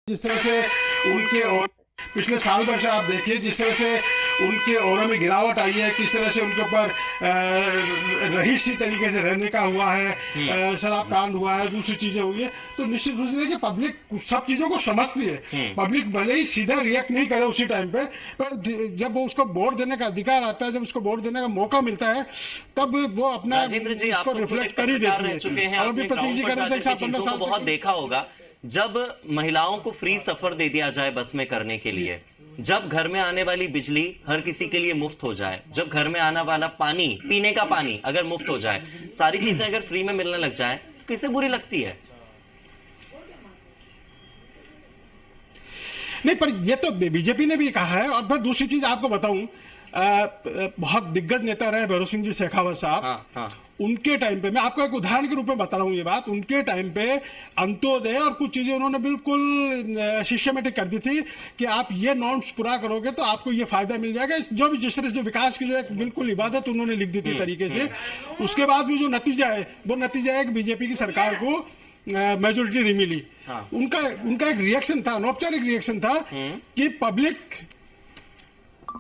जिस तरह से उनके और पिछले साल भर से आप देखिए जिस तरह से उनके औरों में गिरावट आई है, किस तरह से उनके ऊपर रहीसी तरीके से रहने का हुआ है, शराब कांड हुआ है, दूसरी चीजें हुई है, तो निश्चित रूप से कि पब्लिक सब चीजों को समझती है। पब्लिक भले ही सीधा रिएक्ट नहीं करे उसी टाइम पे, पर जब वो उसको वोट देने का अधिकार आता है, जब उसको वोट देने का मौका मिलता है, तब वो अपना उसको रिफ्लेक्ट कर ही देती है। और भी प्रतीक जी कह रहे थे 15 साल बहुत देखा होगा, जब महिलाओं को फ्री सफर दे दिया जाए बस में करने के लिए, जब घर में आने वाली बिजली हर किसी के लिए मुफ्त हो जाए, जब घर में आने वाला पानी, पीने का पानी अगर मुफ्त हो जाए, सारी चीजें अगर फ्री में मिलने लग जाए, तो किसे बुरी लगती है? नहीं, पर ये तो बीजेपी ने भी कहा है। और मैं दूसरी चीज आपको बताऊं, बहुत दिग्गज नेता रहे भैरव सिंह जी शेखावत साहब। हाँ। उनके टाइम पे, मैं आपको एक उदाहरण के रूप में बता रहा हूं ये बात, उनके टाइम पे अंत्योदय और कुछ चीजें उन्होंने बिल्कुल सिस्टमेटिक कर दी थी कि आप ये नॉर्म्स पूरा करोगे तो आपको ये फायदा मिल जाएगा। जो भी जिस तरह से विकास की जो एक बिल्कुल इबादत उन्होंने लिख दी थी तरीके से, उसके बाद भी जो नतीजा है वो नतीजा है कि बीजेपी की सरकार को मेजोरिटी नहीं मिली। हाँ। उनका एक रिएक्शन था, अनौपचारिक रिएक्शन था कि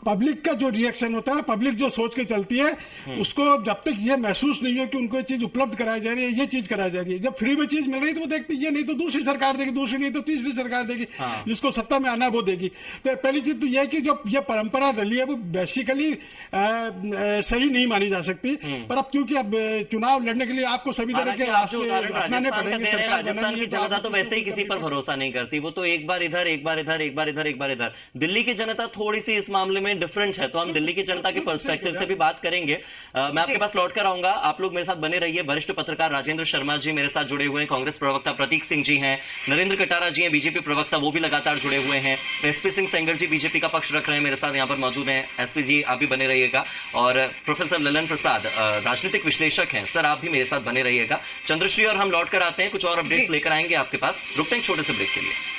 पब्लिक का जो रिएक्शन होता है, पब्लिक जो सोच के चलती है, उसको जब तक ये महसूस नहीं हो कि उनको ये चीज उपलब्ध कराई जा रही है, ये चीज कराई जा रही है, जब फ्री में चीज मिल रही है तो वो देखती है, ये नहीं तो दूसरी सरकार देगी, दूसरी नहीं तो तीसरी सरकार देगी। हाँ। जिसको सत्ता में आना है वो देगी। तो पहली चीज तो यह है कि जो ये परंपरा रही है वो बेसिकली सही नहीं मानी जा सकती। पर अब क्योंकि अब चुनाव लड़ने के लिए आपको सभी तरह के रास्ते अपनाने पड़ेंगे। राजस्थान की जनता तो वैसे ही किसी पर भरोसा नहीं करती, वो तो एक बार इधर, एक बार इधर, एक बार इधर, एक बार इधर। दिल्ली की जनता थोड़ी सी इस मामले में डिफरेंट है, तो हम दिल्ली की जनता के पर्सपेक्टिव से भी बात करेंगे। मैं आपके पास लौट कर आऊंगा, आप लोग मेरे साथ बने रहिए। वरिष्ठ पत्रकार राजेंद्र शर्मा जी मेरे साथ जुड़े हुए हैं, कांग्रेस प्रवक्ता प्रतीक सिंह जी हैं, नरेंद्र कटारा जी हैं बीजेपी प्रवक्ता, वो भी लगातार जुड़े हुए हैं, एसपी सिंह सेंगर जी बीजेपी का पक्ष रख रहे हैं, मेरे साथ यहाँ पर मौजूद हैं। एसपी जी आप भी बने रहिएगा, और प्रोफेसर ललन प्रसाद राजनीतिक विश्लेषक हैं, सर आप भी मेरे साथ बने रहिएगा। चंद्रश्री और हम लौट कर आते हैं, कुछ और अपडेट्स लेकर आएंगे आपके पास। रुकते हैं छोटे से ब्रेक के लिए।